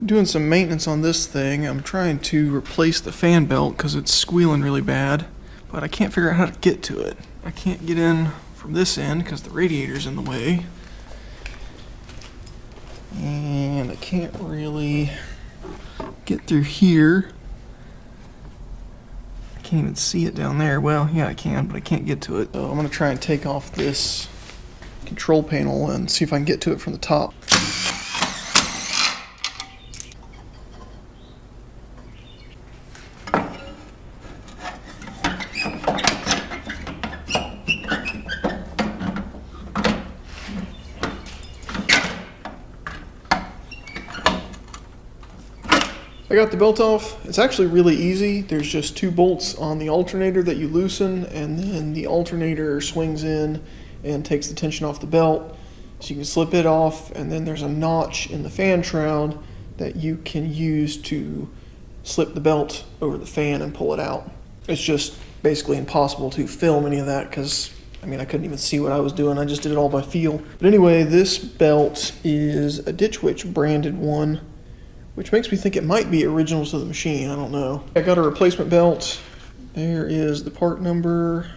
Doing some maintenance on this thing. I'm trying to replace the fan belt because it's squealing really bad, but I can't figure out how to get to it. I can't get in from this end because the radiator's in the way. And I can't really get through here. I can't even see it down there. Well, yeah, I can, but I can't get to it. So I'm going to try and take off this control panel and see if I can get to it from the top. I got the belt off. It's actually really easy. There's just 2 bolts on the alternator that you loosen, and then the alternator swings in and takes the tension off the belt. So you can slip it off, and then there's a notch in the fan shroud that you can use to slip the belt over the fan and pull it out. It's just basically impossible to film any of that because, I mean, I couldn't even see what I was doing. I just did it all by feel. But anyway, this belt is a Ditch Witch branded one, which makes me think it might be original to the machine. I don't know. I got a replacement belt. There is the part number.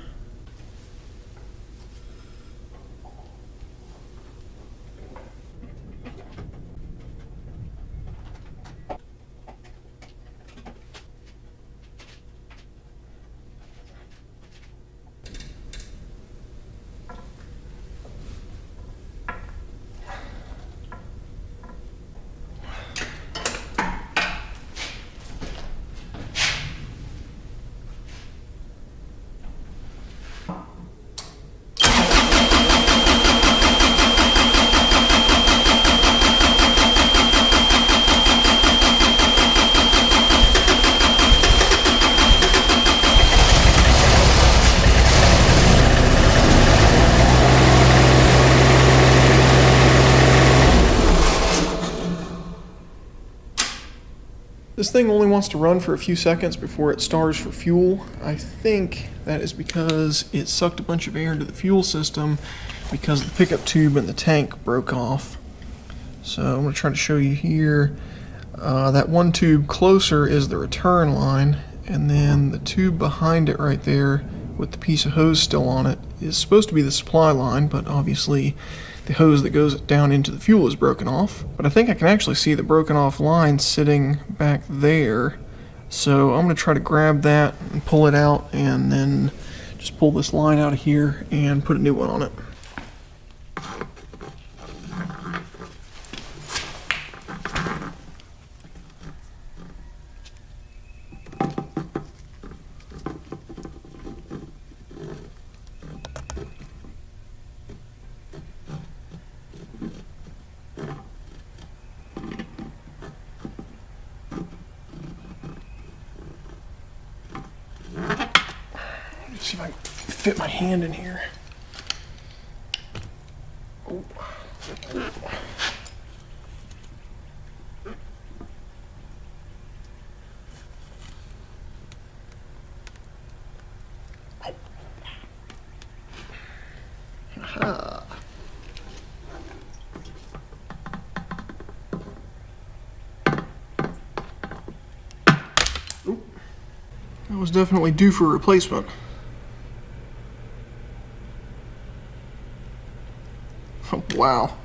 This thing only wants to run for a few seconds before it starves for fuel. I think that is because it sucked a bunch of air into the fuel system because the pickup tube in the tank broke off. So I'm going to try to show you here. That one tube closer is the return line, and then the tube behind it right there with the piece of hose still on it is supposed to be the supply line, but obviously the hose that goes down into the fuel is broken off. But I think I can actually see the broken off line sitting back there. So I'm going to try to grab that and pull it out, and then just pull this line out of here and put a new one on it. See if I can fit my hand in here. Oh. Aha. Oop. That was definitely due for replacement. Oh, wow.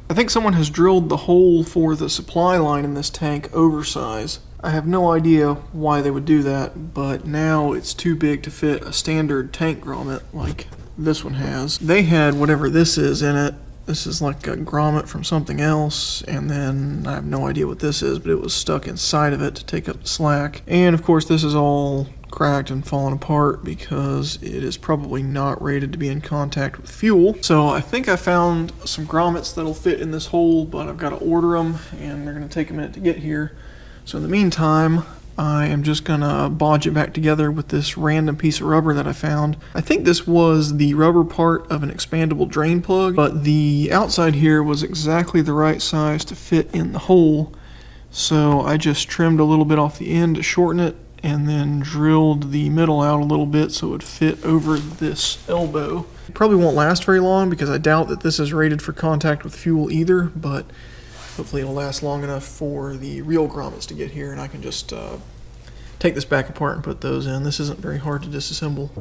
I think someone has drilled the hole for the supply line in this tank oversize. I have no idea why they would do that, but now it's too big to fit a standard tank grommet like this one has. They had whatever this is in it. This is like a grommet from something else, and then I have no idea what this is, but it was stuck inside of it to take up the slack. And of course this is all cracked and fallen apart because it is probably not rated to be in contact with fuel. So I think I found some grommets that'll fit in this hole, but I've got to order them and they're going to take a minute to get here. So in the meantime, I am just gonna bodge it back together with this random piece of rubber that I found. I think this was the rubber part of an expandable drain plug, but the outside here was exactly the right size to fit in the hole. So I just trimmed a little bit off the end to shorten it and then drilled the middle out a little bit so it would fit over this elbow. It probably won't last very long because I doubt that this is rated for contact with fuel either, but hopefully it'll last long enough for the real grommets to get here and I can just take this back apart and put those in. This isn't very hard to disassemble.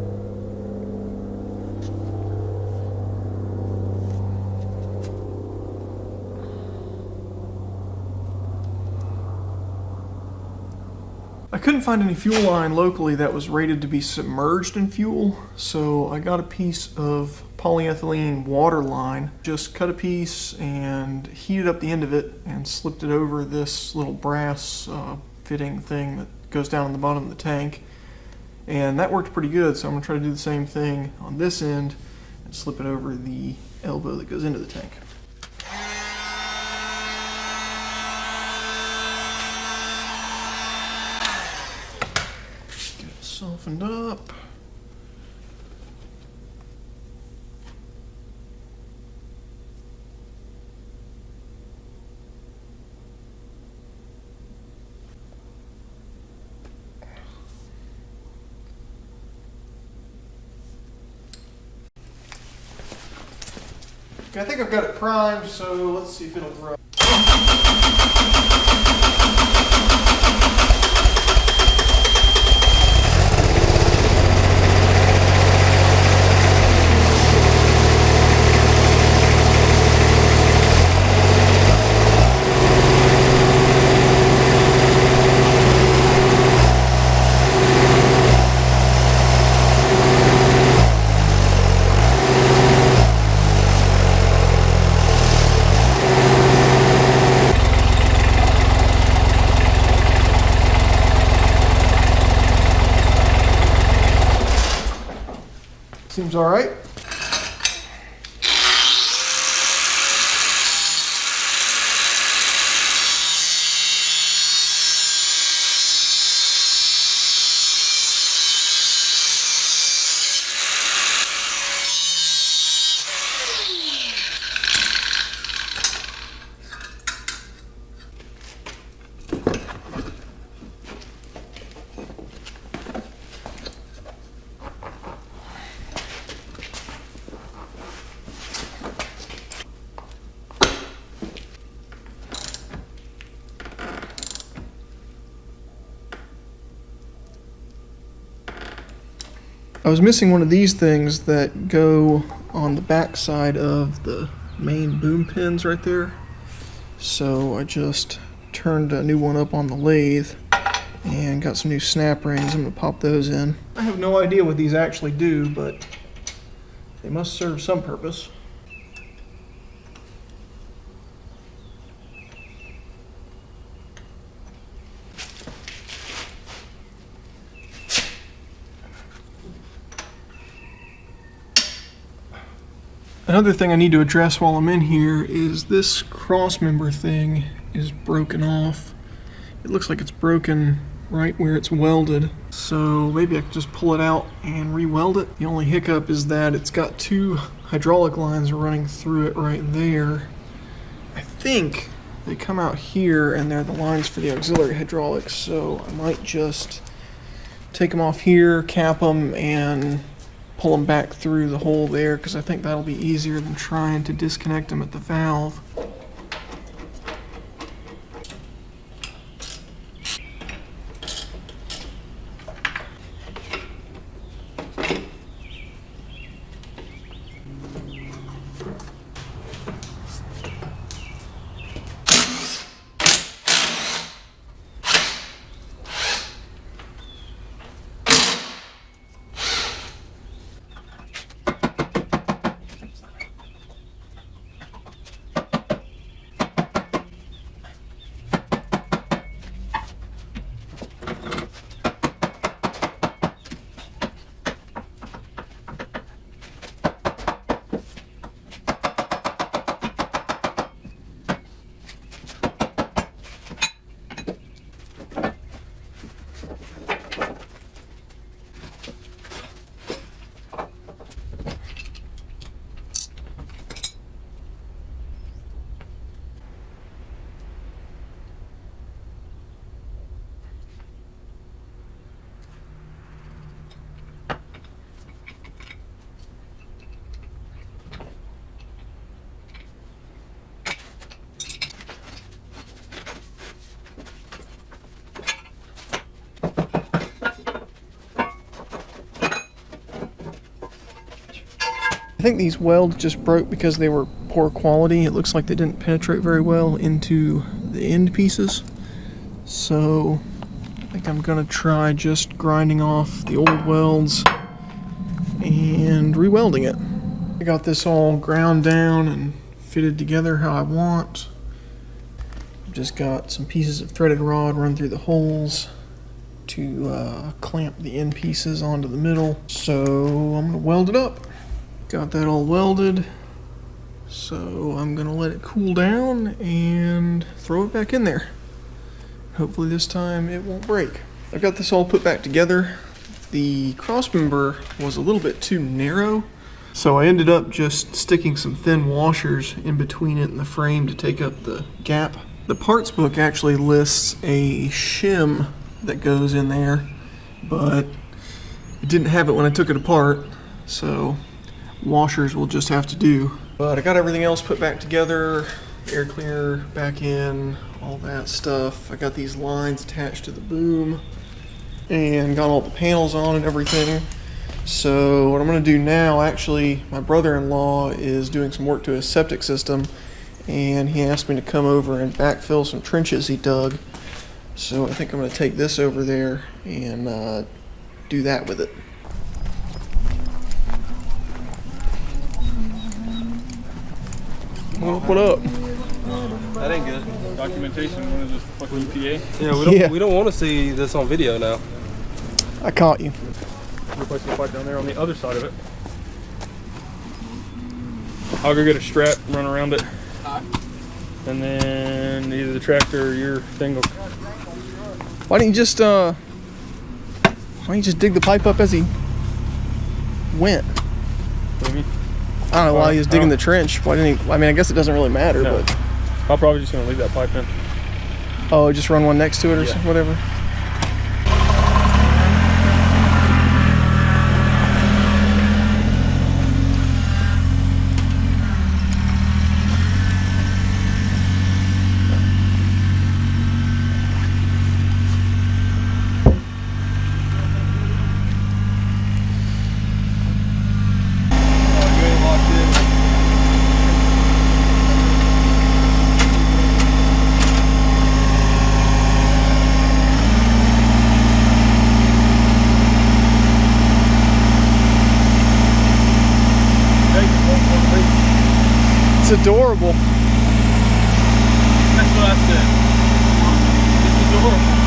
I couldn't find any fuel line locally that was rated to be submerged in fuel, so I got a piece of polyethylene water line. Just cut a piece and heated up the end of it and slipped it over this little brass fitting thing that goes down on the bottom of the tank. And that worked pretty good, so I'm going to try to do the same thing on this end and slip it over the elbow that goes into the tank. Get it softened up. Okay, I think I've got it primed, so let's see if it'll grow. Seems all right. I was missing one of these things that go on the back side of the main boom pins right there. So I just turned a new one up on the lathe and got some new snap rings. I'm going to pop those in. I have no idea what these actually do, but they must serve some purpose. Another thing I need to address while I'm in here is this cross member thing is broken off. It looks like it's broken right where it's welded, so maybe I could just pull it out and re-weld it. The only hiccup is that it's got two hydraulic lines running through it right there. I think they come out here and they're the lines for the auxiliary hydraulics, so I might just take them off here, cap them, and pull them back through the hole there, because I think that'll be easier than trying to disconnect them at the valve. I think these welds just broke because they were poor quality. It looks like they didn't penetrate very well into the end pieces. So I think I'm gonna try just grinding off the old welds and re-welding it. I got this all ground down and fitted together how I want. I've just got some pieces of threaded rod run through the holes to clamp the end pieces onto the middle. So I'm gonna weld it up. Got that all welded. So I'm gonna let it cool down and throw it back in there. Hopefully this time it won't break. I've got this all put back together. The crossmember was a little bit too narrow, so I ended up just sticking some thin washers in between it and the frame to take up the gap. The parts book actually lists a shim that goes in there, but it didn't have it when I took it apart, so washers will just have to do. But I got everything else put back together, air cleaner back in, all that stuff. I got these lines attached to the boom and got all the panels on and everything. So what I'm going to do now, actually my brother-in-law is doing some work to his septic system, and he asked me to come over and backfill some trenches he dug. So I think I'm going to take this over there and do that with it. What up? That ain't good. Documentation, what is this, the fucking EPA? Yeah, we don't want to see this on video now. I caught you. Replace the pipe down there on the other side of it. I'll go get a strap, run around it. And then either the tractor or your thing will... Why don't you just dig the pipe up as he went? What do you mean? I don't know why he was digging the trench. Why didn't he? I mean, I guess it doesn't really matter, No. but I'm probably just gonna leave that pipe in. oh, just run one next to it or Yeah. whatever. It's adorable. That's what I said. It's adorable.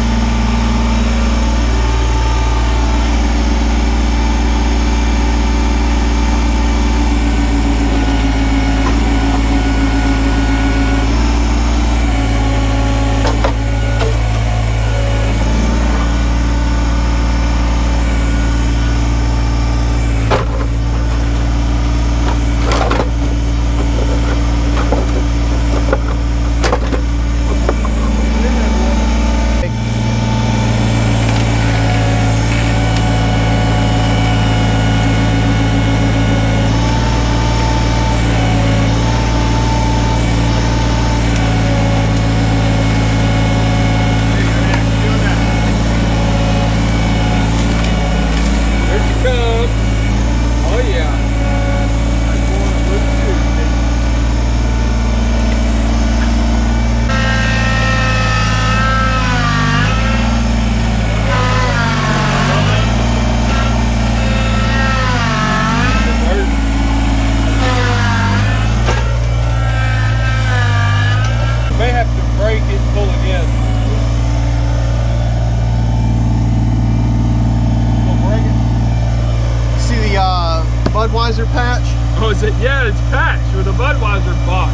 Budweiser patch? Oh, is it? Yeah, it's patch with a Budweiser box.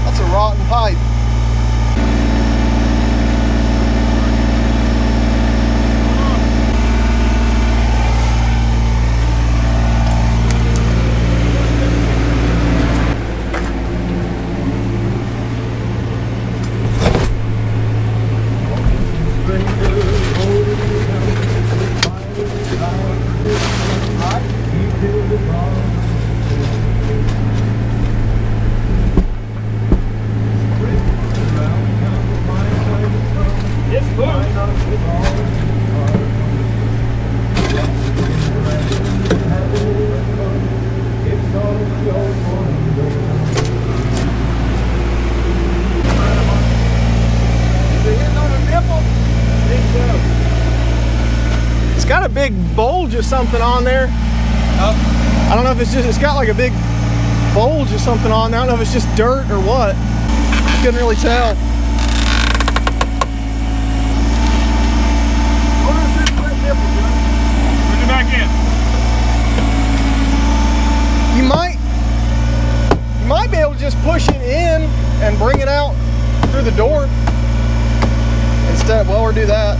That's a rotten pipe. bulge or something on there. I don't know if it's got like a big bulge or something on there. I don't know if it's just dirt or what. I couldn't really tell. Put it back in. You might be able to just push it in and bring it out through the door instead. Well, or do that.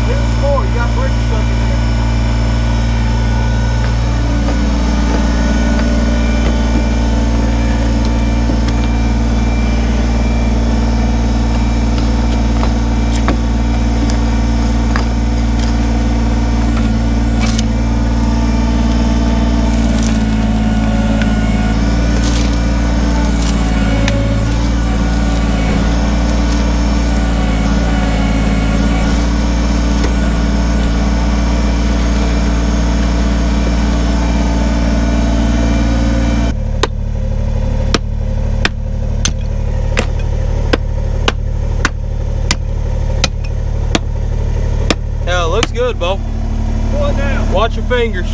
This is more. You got bricks stuck in there. Yeah, it looks good, Bo. Pull it down. Watch your fingers.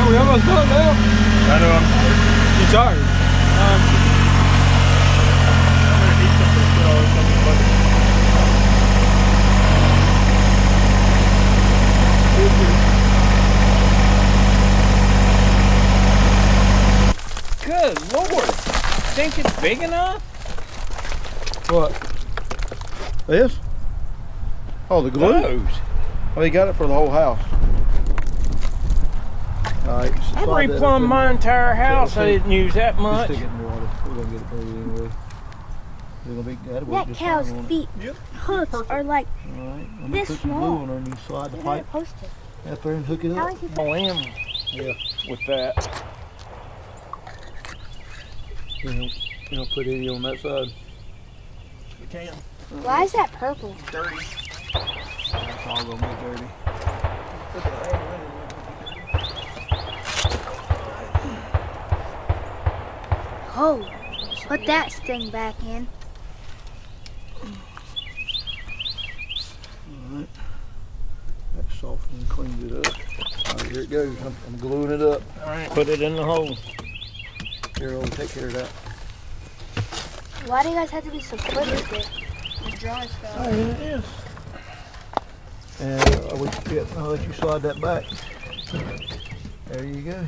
We almost done now. I know I'm You tired? I'm gonna eat something to put all this stuff in the bucket. Good Lord. Think it's big enough? What? This? Oh, the glue? Those. Oh, you got it for the whole house. Alright, I replumbed my entire house. I didn't use that much. Stick it in the water. We're gonna get it dirty anyway. It'll be, that'll work That just cow's fine, won't it? feet hoofs are like Alright, I'm this gonna put some glue small. on there and you slide the you're not pipe supposed to. out there and hook it How up. is it I am Yeah. with that. You know, put it on that side. We can. Why is that purple? Dirty. It's all gonna get dirty. Oh, put that thing back in. Alright. That softens and cleans it up. Alright, here it goes. I'm gluing it up. Alright, put it in the hole. Here, I'll take care of that. Why do you guys have to be so quick with it? The dry stuff. Alright, here it is. And I'll let you slide that back. There you go.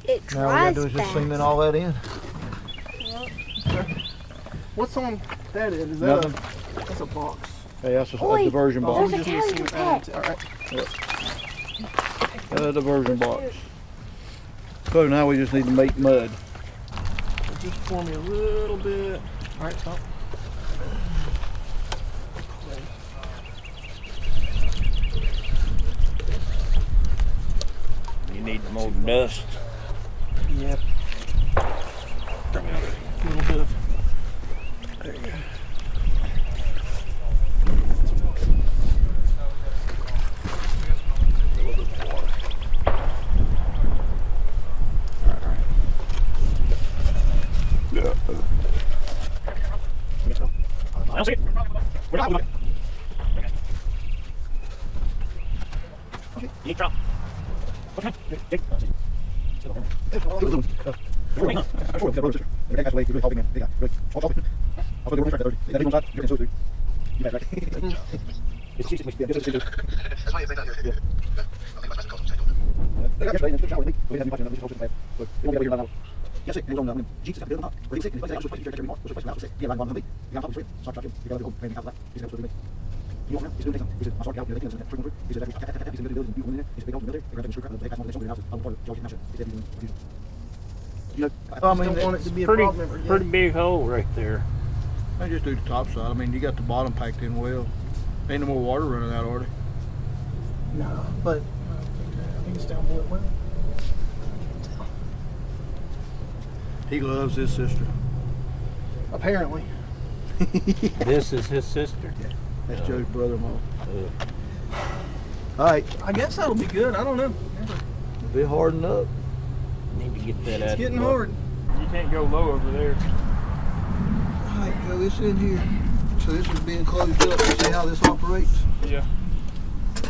It Now all we gotta dries do is just fast. cement all that in. What's on that end? Is that Nothing. that's a box? Hey, that's a Oi, diversion box. there's a cow in your pet. All right. That's a diversion box. So now we just need to make mud. Just pour me a little bit. All right, stop. You need more dust. Yep. A little bit of. There you go. I don't see it. We're not moving. You drop. Okay. Jake. I mean, don't want it to be a problem. Pretty big hole right there. I just do the top side. I mean, you got the bottom packed in well. Ain't no more water running out, are there? No, but I think it's down below well. He loves his sister. Apparently. This is his sister. That's Joe's brother-in-law. All right, I guess that'll be good. I don't know. a bit hardened up. Need to get that out. It's getting hard. You can't go low over there. All right, go this in here. So this is being closed up. See how this operates? Yeah.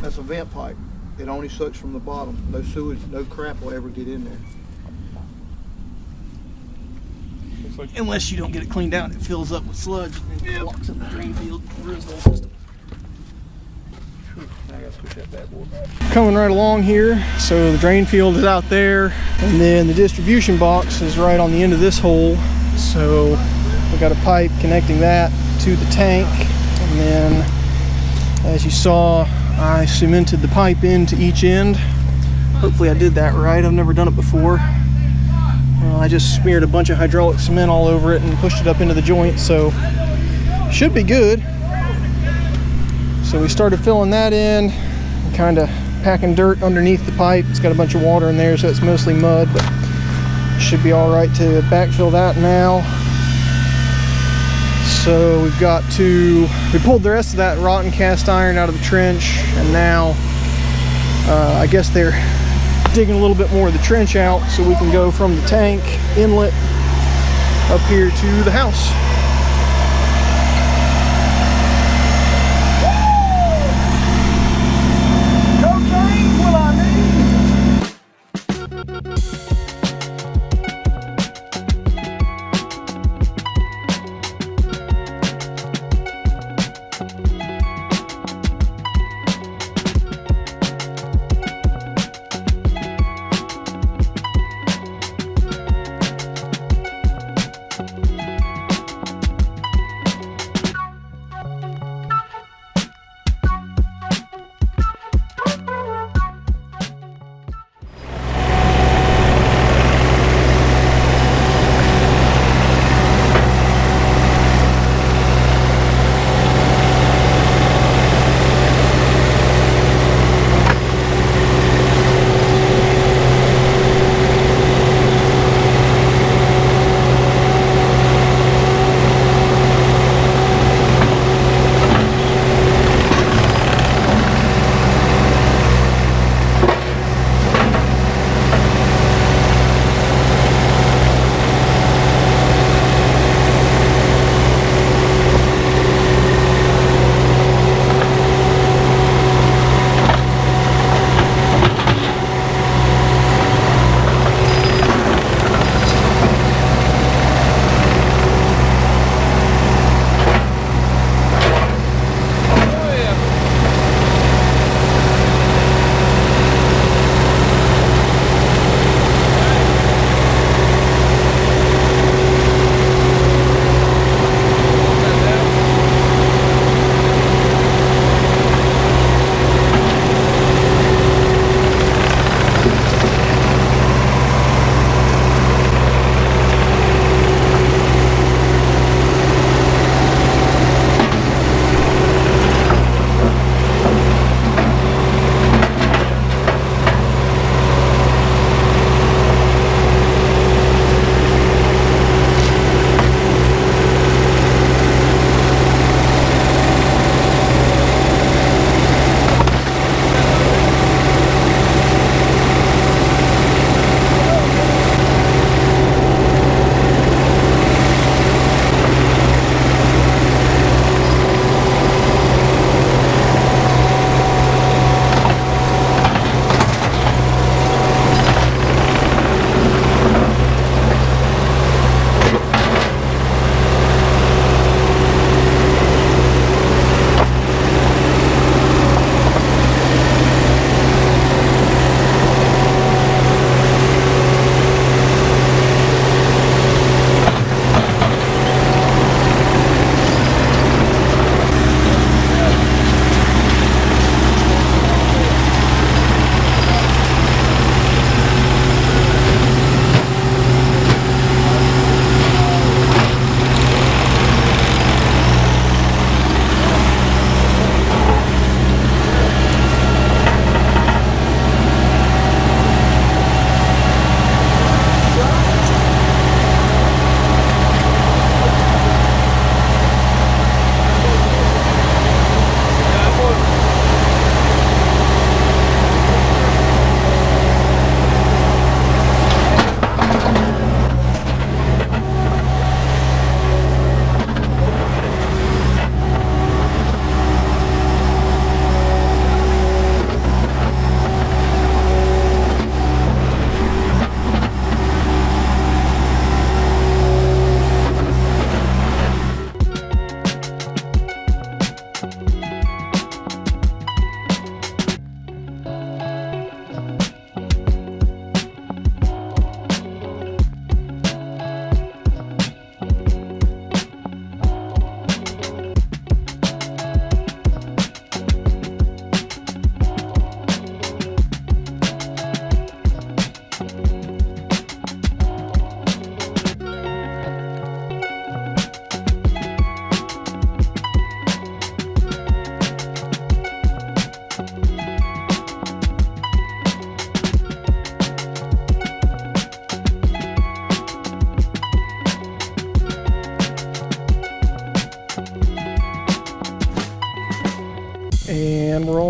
That's a vent pipe. It only sucks from the bottom. No sewage, no crap will ever get in there. Looks like Unless you don't get it cleaned out, it fills up with sludge and then blocks up the drain field and ruins the whole system. Now I gotta push that bad boy back. Coming right along here, so the drain field is out there, and then the distribution box is right on the end of this hole. So we got a pipe connecting that to the tank, and then as you saw, I cemented the pipe into each end. Hopefully I did that right. I've never done it before. I just smeared a bunch of hydraulic cement all over it and pushed it up into the joint, so should be good. So we started filling that in, kind of packing dirt underneath the pipe. It's got a bunch of water in there, so it's mostly mud, but should be all right to backfill that now. So we pulled the rest of that rotten cast iron out of the trench, and now I guess they're digging a little bit more of the trench out so we can go from the tank inlet up here to the house.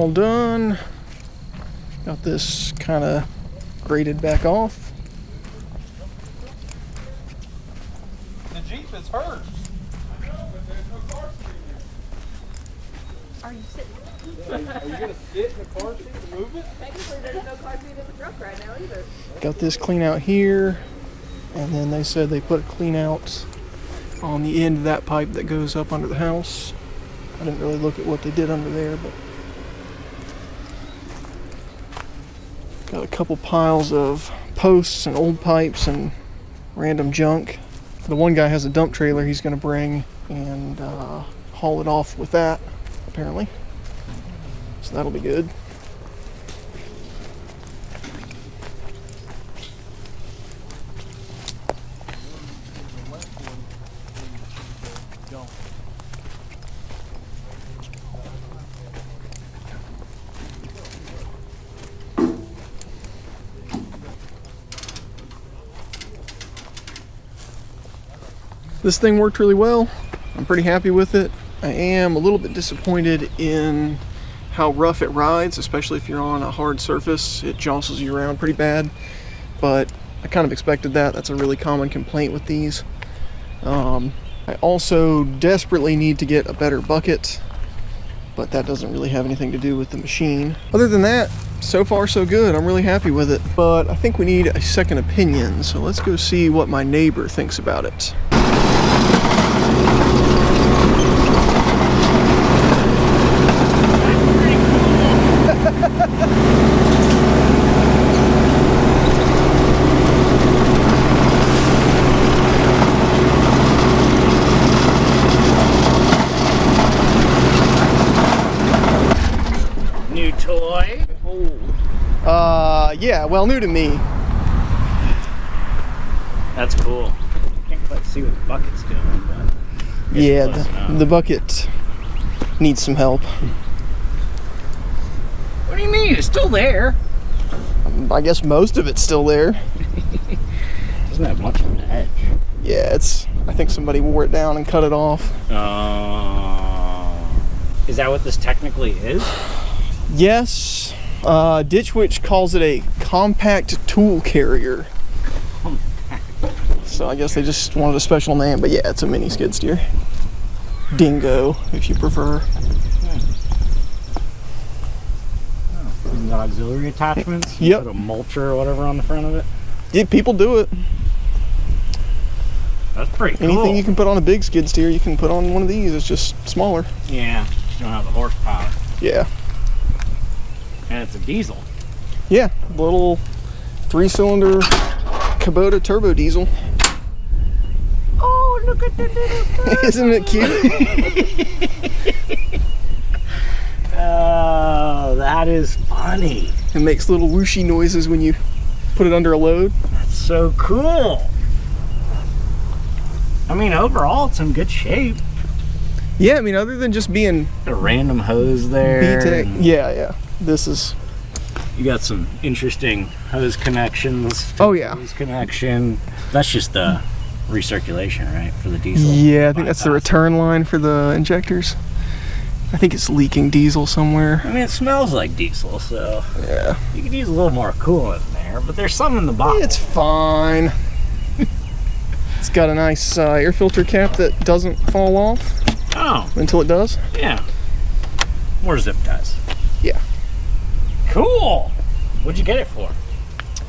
all done. Got this kind of grated back off. The Jeep is hers. Are you sitting? Are you gonna sit in the car seat and move it? Thankfully, there's no car seat in the truck right now either. Got this clean out here, and then they said they put a clean out on the end of that pipe that goes up under the house. I didn't really look at what they did under there, but got a couple piles of posts and old pipes and random junk. The one guy has a dump trailer he's going to bring and haul it off with that, apparently. So that'll be good. This thing worked really well. I'm pretty happy with it. I am a little bit disappointed in how rough it rides, especially if you're on a hard surface. It jostles you around pretty bad, but I kind of expected that. That's a really common complaint with these. I also desperately need to get a better bucket, but that doesn't really have anything to do with the machine. Other than that, so far so good. I'm really happy with it, but I think we need a second opinion, so let's go see what my neighbor thinks about it. New toy? Yeah, well, new to me. That's cool. Can't quite see what the bucket's doing, but Yeah, close enough. the bucket needs some help. What do you mean? It's still there. I guess most of it's still there. Doesn't have much of an edge. Yeah, I think somebody wore it down and cut it off. Is that what this technically is? Yes, Ditch Witch calls it a compact tool carrier. So I guess they just wanted a special name, but yeah, it's a mini skid steer. Dingo, if you prefer. The auxiliary attachments? Yep. Put a mulcher or whatever on the front of it? Yeah, people do it. That's pretty cool. Anything you can put on a big skid steer, you can put on one of these. It's just smaller. Yeah, you don't have the horsepower. Yeah. And it's a diesel. Yeah, little 3-cylinder Kubota turbo diesel. Oh, look at the little Isn't it cute? Oh, that is funny. It makes little whooshy noises when you put it under a load. That's so cool. I mean, overall, it's in good shape. Yeah, I mean, other than just being A random hose there. BTEC. and Yeah. This is. You got some interesting hose connections. Oh, yeah. Hose connection. That's just the recirculation, right, for the diesel? Yeah, I think that's the bypass. return line for the injectors. I think it's leaking diesel somewhere. I mean, it smells like diesel, so Yeah. you could use a little more coolant in there, but there's some in the bottle. It's fine. It's got a nice air filter cap that doesn't fall off Oh, until it does. yeah. More zip ties. Yeah. Cool. What'd you get it for?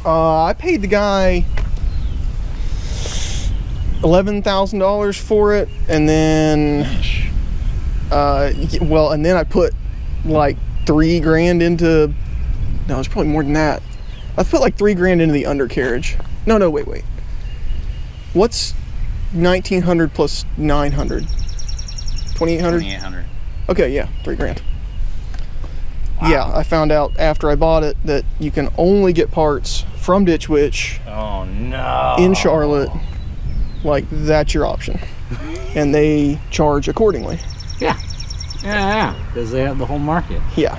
I paid the guy $11,000 for it, and then and then I put like $3,000 into. No, it's probably more than that. I put like $3,000 into the undercarriage. No, wait. What's 1,900 plus 900? 2,800. 2,800. Okay, yeah, $3,000. Wow. Yeah, I found out after I bought it that you can only get parts from Ditch Witch Oh no. in Charlotte. Like, that's your option. And they charge accordingly. Yeah. Yeah, because they have the whole market. Yeah.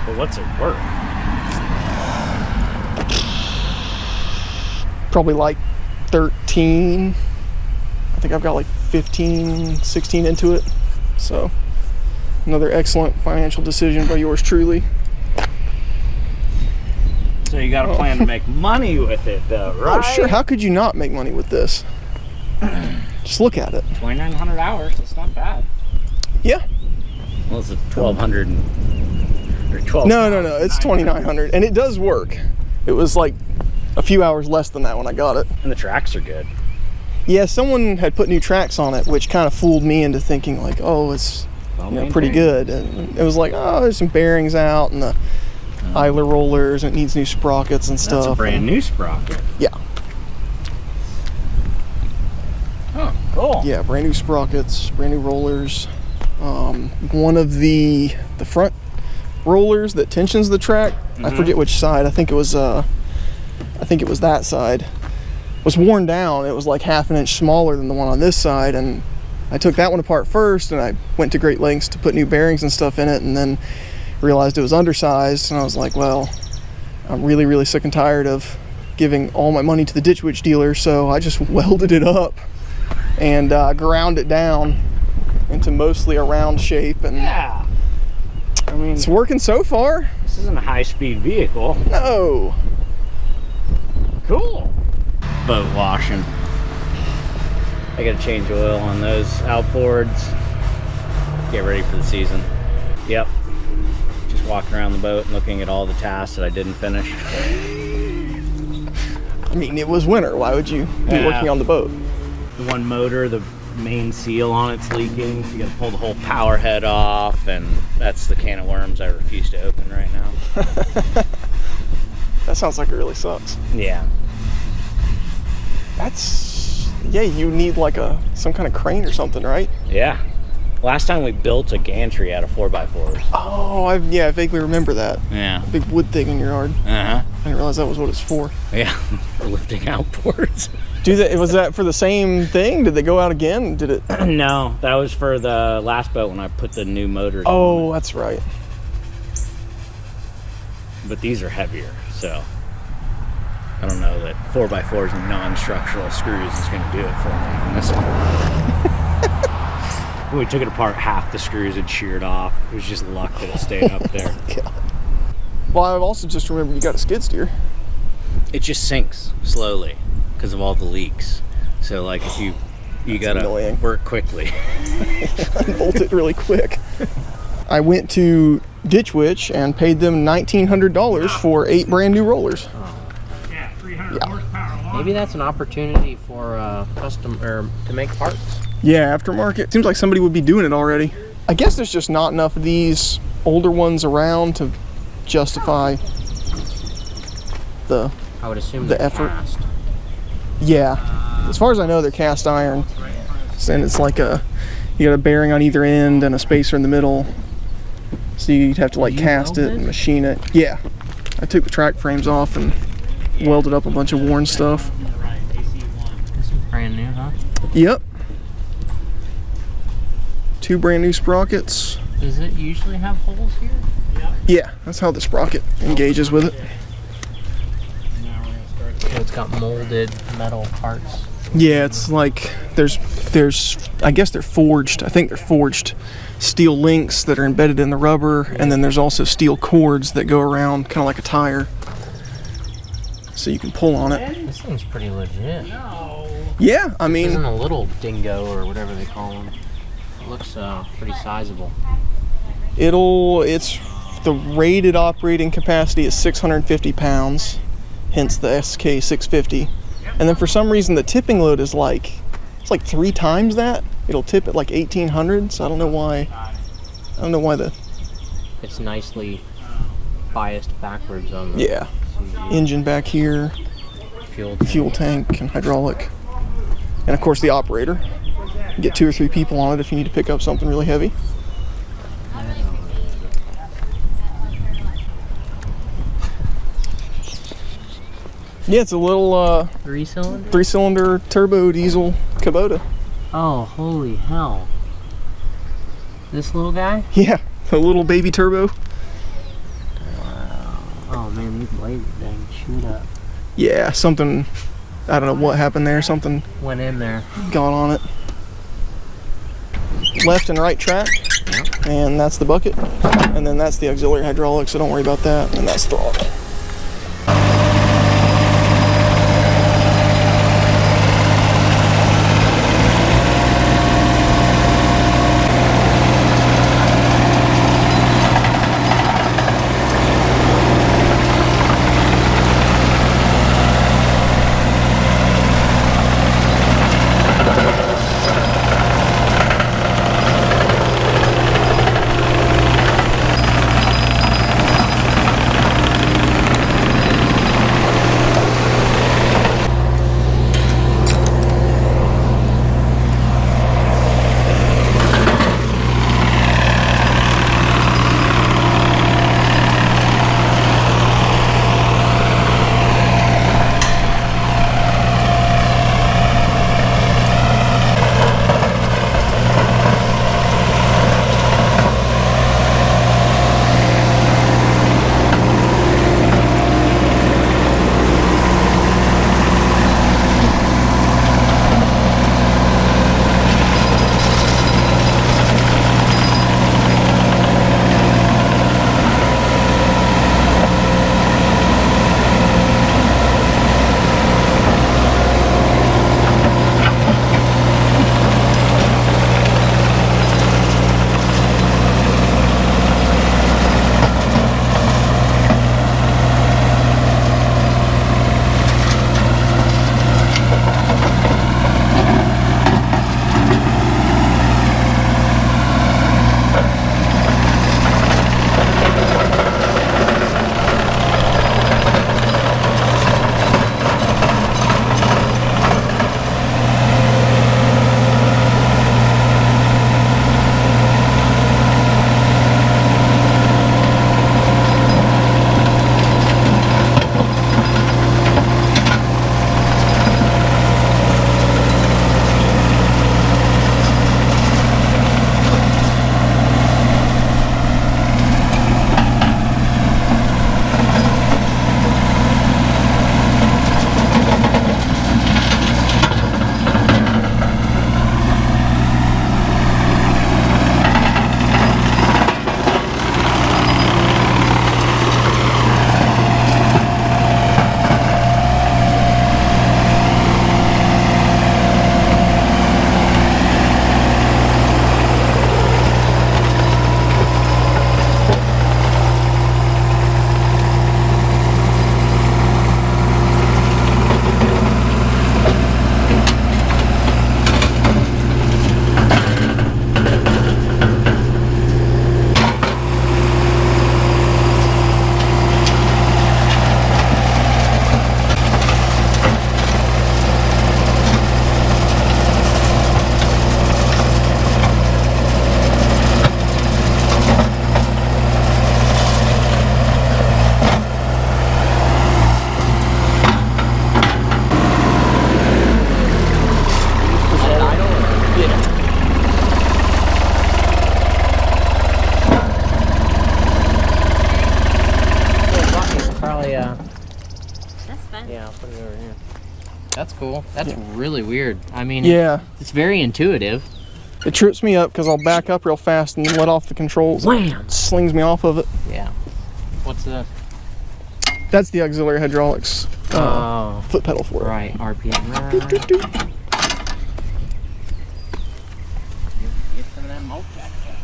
But what's it worth? Probably like 13. I think I've got like 15, 16 into it. So Another excellent financial decision by yours truly. So you got a plan to make money with it, though, right? Oh, sure. How could you not make money with this? Just look at it. 2,900 hours. That's not bad. Yeah. Well, it's 1,200 or 12. No. It's 2,900, and it does work. It was like a few hours less than that when I got it. And the tracks are good. Yeah, someone had put new tracks on it, which kind of fooled me into thinking like, oh, it's pretty good. And it was like, oh, there's some bearings out and the idler rollers, and it needs new sprockets and stuff. That's a brand new sprocket. Yeah. Oh, cool. Yeah, brand new sprockets, brand new rollers. One of the front rollers that tensions the track, I forget which side. I think it was that side. Was worn down. It was like half an inch smaller than the one on this side, and I took that one apart first, and I went to great lengths to put new bearings and stuff in it, and then realized it was undersized, and I was like, well, I'm really, really sick and tired of giving all my money to the Ditch Witch dealer, so I just welded it up and ground it down into mostly a round shape, and Yeah. I mean, it's working so far. this isn't a high-speed vehicle. No. Cool. Boat washing. I gotta change oil on those outboards. Get ready for the season. Yep. Just walking around the boat and looking at all the tasks that I didn't finish. I mean, it was winter. Why would you be Yeah. working on the boat? The one motor, the main seal on it's leaking. So you gotta pull the whole power head off, and that's the can of worms I refuse to open right now. That sounds like it really sucks. Yeah. Yeah, you need like some kind of crane or something, right? Yeah. Last time we built a gantry out of 4x4s. Oh, I vaguely remember that. Yeah. Big wood thing in your yard. Uh-huh. I didn't realize that was what it's for. Yeah. For lifting outboards. Was that for the same thing? Did they go out again? Did it? No, that was for the last boat when I put the new motors on. Oh, that's right. But these are heavier, so I don't know that 4x4s and non-structural screws is going to do it for me on this one. When we took it apart, half the screws had sheared off. It was just luck that it stayed up there. God. Well, I've also just remembered you got a skid steer. It just sinks slowly because of all the leaks. So like if you gotta annoying. work quickly. Unbolt it really quick. I went to Ditch Witch and paid them $1,900 for 8 brand new rollers. Yeah, 300 Yeah. horsepower. Maybe that's an opportunity for custom or to make parts. Yeah, aftermarket. Seems like somebody would be doing it already. I guess there's just not enough of these older ones around to justify the I would assume the they're effort. cast. Yeah. As far as I know, they're cast iron, and it's like you got a bearing on either end and a spacer in the middle. So you'd have to like You cast it welded? and machine it. Yeah. I took the track frames off and welded up a bunch of worn stuff. This is brand new, huh? Yep. 2 brand new sprockets. Does it usually have holes here? Yeah, that's how the sprocket engages with it. So it's got molded metal parts. Yeah, it's like there's I guess they're forged. I think they're forged steel links that are embedded in the rubber, and then there's also steel cords that go around kind of like a tire. So you can pull on it. This thing's pretty legit. Yeah, I This mean, isn't a little dingo or whatever they call them. It looks pretty sizable. it's the rated operating capacity is 650 pounds, hence the SK 650. And then for some reason the tipping load is it's like 3 times that. It'll tip at like 1800. So I don't know why. It's nicely biased backwards on the Yeah, engine back here, fuel tank and hydraulic, and of course the operator. You get 2 or 3 people on it if you need to pick up something really heavy. Yeah, it's a little 3-cylinder? 3-cylinder turbo diesel Kubota. Oh, holy hell. This little guy? Yeah, a little baby turbo. Oh man, these blades dang chewed up. Yeah, something, I don't know what happened there, something Went in there. got on it. Left and right track. Yep. and that's the bucket, and then that's the auxiliary hydraulics, so don't worry about that, and that's throttle. Yeah, I'll put it over here. That's cool. That's really weird. I mean, Yeah. it's very intuitive. It trips me up because I'll back up real fast and then let off the controls. Wham! It slings me off of it. Yeah. What's this? That's the auxiliary hydraulics foot pedal for it. Right, RPM. Doot, doot, doot. Get some of that mulch back there.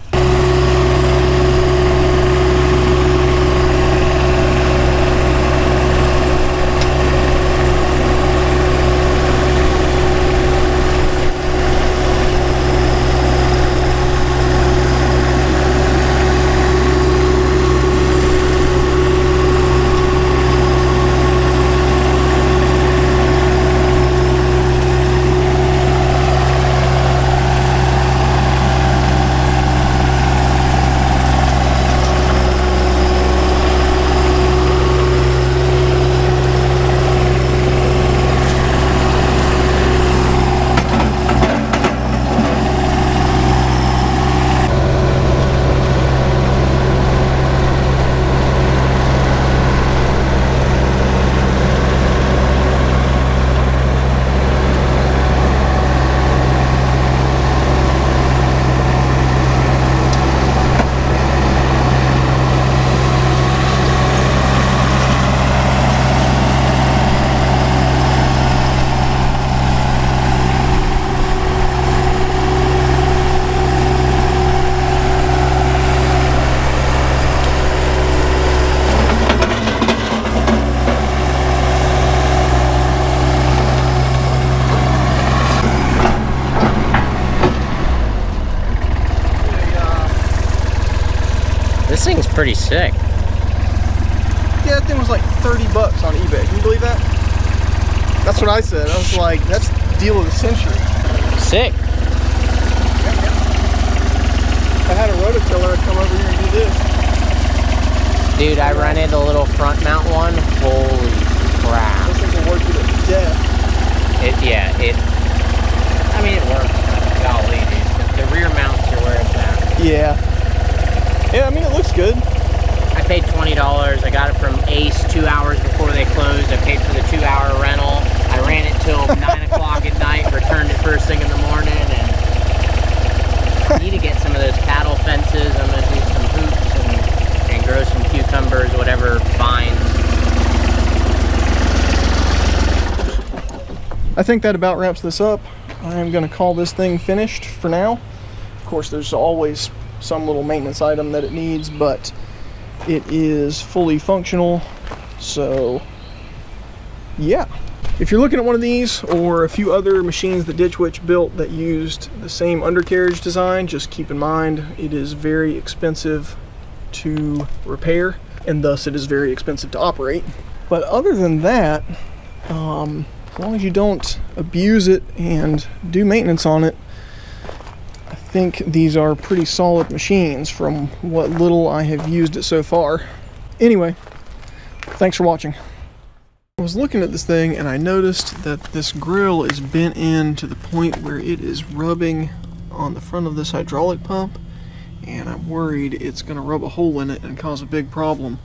pretty sick. Yeah, that thing was like 30 bucks on eBay. Can you believe that? That's what I said. I was like, that's deal of the century. Sick. If I had a rototiller, I'd come over here and do this. Dude, I rented a little front mount one. Holy crap. This thing will work you to death. I mean, it works, but golly, dude. The rear mounts are where it's at. Yeah. Yeah, I mean, it looks good. I paid $20. I got it from Ace 2 hours before they closed. I paid for the 2-hour rental. I ran it till 9 o'clock at night, returned it first thing in the morning, and I need to get some of those cattle fences. I'm going to do some hoops and grow some cucumbers, whatever vines. I think that about wraps this up. I'm going to call this thing finished for now. Of course, there's always some little maintenance item that it needs, but it is fully functional. So yeah, if you're looking at one of these or a few other machines that Ditch Witch built that used the same undercarriage design, just keep in mind it is very expensive to repair, and thus it is very expensive to operate. But other than that, as long as you don't abuse it and do maintenance on it, I think these are pretty solid machines from what little I have used it so far. Anyway, thanks for watching. I was looking at this thing and I noticed that this grill is bent in to the point where it is rubbing on the front of this hydraulic pump, and I'm worried it's going to rub a hole in it and cause a big problem.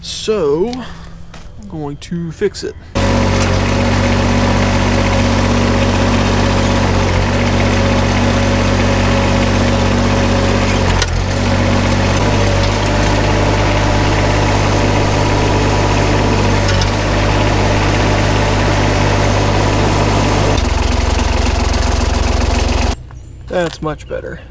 So I'm going to fix it. That's much better.